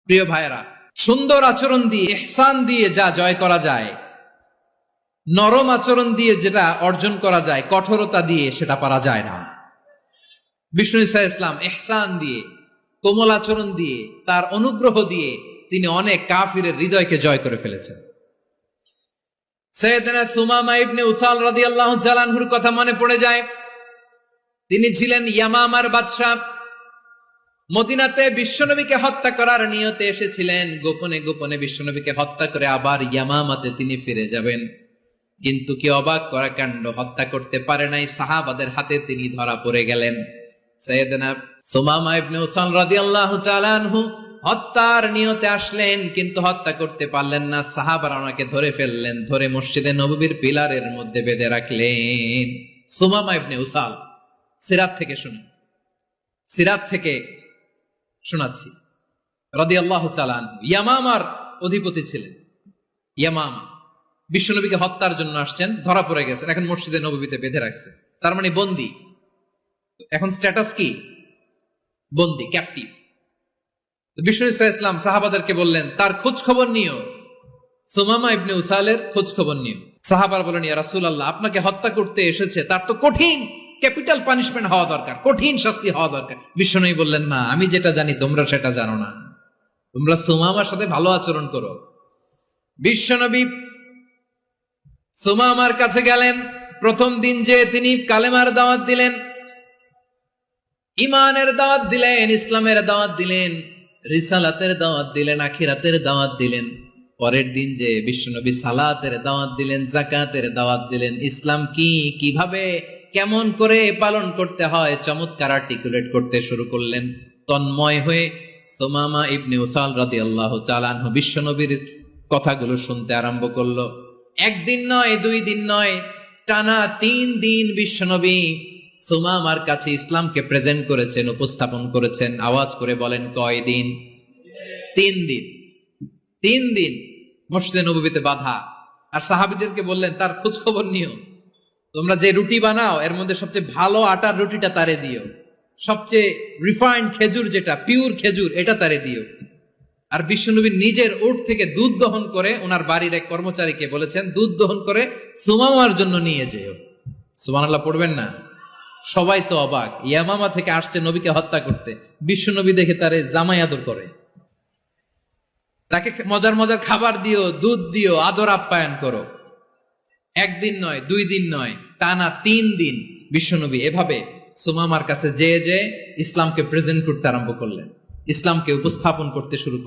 প্রিয় ভাইরা, সুন্দর আচরণ দিয়ে, ইহসান দিয়ে যা জয় করা যায়, নরম আচরণ দিয়ে যেটা অর্জন করা যায়, কঠোরতা দিয়ে সেটা পারা যায় না। বিষ্ণু ঈসা ইসলাম ইহসান দিয়ে, কোমল আচরণ দিয়ে, তার অনুগ্রহ দিয়ে তিনি অনেক কাফিরের হৃদয়কে জয় করে ফেলেছেন। সাইয়েদনা সুমামা ইবনে উসাল রাদিয়াল্লাহু তাআলা আনহুর কথা মনে পড়ে যায়। তিনি ছিলেন ইয়ামামার বাদশা। মদিনাতে বিশ্বনবীকে হত্যা করার নিয়তে এসেছিলেন। গোপনে গোপনে বিশ্বনবীকে হত্যা করে আবার ইয়ামামাতে তিনি ফিরে যাবেন। কিন্তু কি অবাক করা কাণ্ড, হত্যা করতে পারে নাই, সাহাবাদের হাতে তিনি ধরা পড়ে গেলেন। সাইয়েদনা সুমামা ইবনে উসাল রাদিয়াল্লাহু তাআলা আনহু হত্যার নিয়তে আসলেন, কিন্তু হত্যা করতে পারলেন না। সাহাবারা ওনাকে ধরে ফেললেন, ধরে মসজিদে নববীর পিলারের মধ্যে বেঁধে রাখলেন। সুমামা ইবনে উসাল, সিরাত থেকে শুনি, সিরাত থেকে শোনাচ্ছি রাদিয়াল্লাহু তাআলা আনহু। ইয়ামামার অধিপতি ছিলেন। ইয়ামামা বিশ্বনবীকে হত্যার জন্য আসছেন, ধরা পড়ে গেছেন, এখন মসজিদে নববীতে বেঁধে রাখছে, তার মানে বন্দী। এখন স্ট্যাটাস কি? বন্দী, ক্যাপটিভ। বিষ্ণু ঈসা ইসলাম সাহাবাদেরকে বললেন, তার খোঁজ খবর নিও, সুমামা ইবনে উসালের খোঁজ খবর নিও। সাহাবার বলেন, ইয়া রাসূলুল্লাহ, আপনাকে হত্যা করতে এসেছে, তার তো কঠিন ক্যাপিটাল পানিশমেন্ট হওয়া দরকার, কঠিন শাস্তি হওয়া দরকার। বিশ্বনবী বললেন, না, আমি যেটা জানি তোমরা সেটা জানো না, তোমরা সুমামার সাথে ভালো আচরণ করো। বিশ্বনবী সুমামার কাছে গেলেন। প্রথম দিন যে তিনি কালেমার দাওয়াত দিলেন, ইমানের দাওয়াত দিলেন, ইসলামের দাওয়াত দিলেন, রিসালাতের দাওয়াত দিলেন, আখিরাতের দাওয়াত দিলেন। পরের দিন যে বিশ্বনবী সালাতের দাওয়াত দিলেন, যাকাতের দাওয়াত দিলেন, ইসলাম কি, কিভাবে, কেমন করে পালন করতে হয় চমৎকার আর্টিকুলেট করতে শুরু করলেন। তন্ময় হয়ে সুমামা ইবনে উসাল রাদিয়াল্লাহু তাআলা আনহু বিশ্বনবীর কথাগুলো শুনতে আরম্ভ করলো। একদিন নয়, 2 দিন নয়, টানা 3 দিন বিশ্বনবী সুমামার কাছে ইসলামকে প্রেজেন্ট করেছেন, উপস্থাপন করেছেন। আওয়াজ করে বলেন, কয় দিন? 3 দিন। 3 দিন মসজিদে নববীতে বাঁধা। আর সাহাবীদেরকে বললেন, তার খোঁজ খবর নিও, তোমরা যে রুটি বানাও এর মধ্যে সবচেয়ে ভালো আটার রুটিটা তারে দিও, সবচেয়ে রিফাইন্ড খেজুর, যেটা পিওর খেজুর, এটা তারে দিও। আর বিশ্বনবী নিজের উট থেকে দুধ দহন করে ওনার বাড়ির এক কর্মচারীকে বলেছেন, দুধ দহন করে সুমামার জন্য নিয়ে যেও। সুবহানাল্লাহ পড়বেন না? সবাই তো অবাক, ইয়ামামা থেকে আসছে নবীকে হত্যা করতে, বিশ্বনবী দেখে তারে জামাই আদর করে, তাকে মজার মজার খাবার দিও, দুধ দিও, আদর আপ্যায়ন করো। 1 দিন নয়, 2 দিন নয়, টানা 3 দিন বিশ্বনবী এভাবে সুমামার কাছে যে ইসলামকে প্রেজেন্ট করতে আরম্ভ করলেন, ইসলামকে উপস্থাপন করতে শুরু করলেন।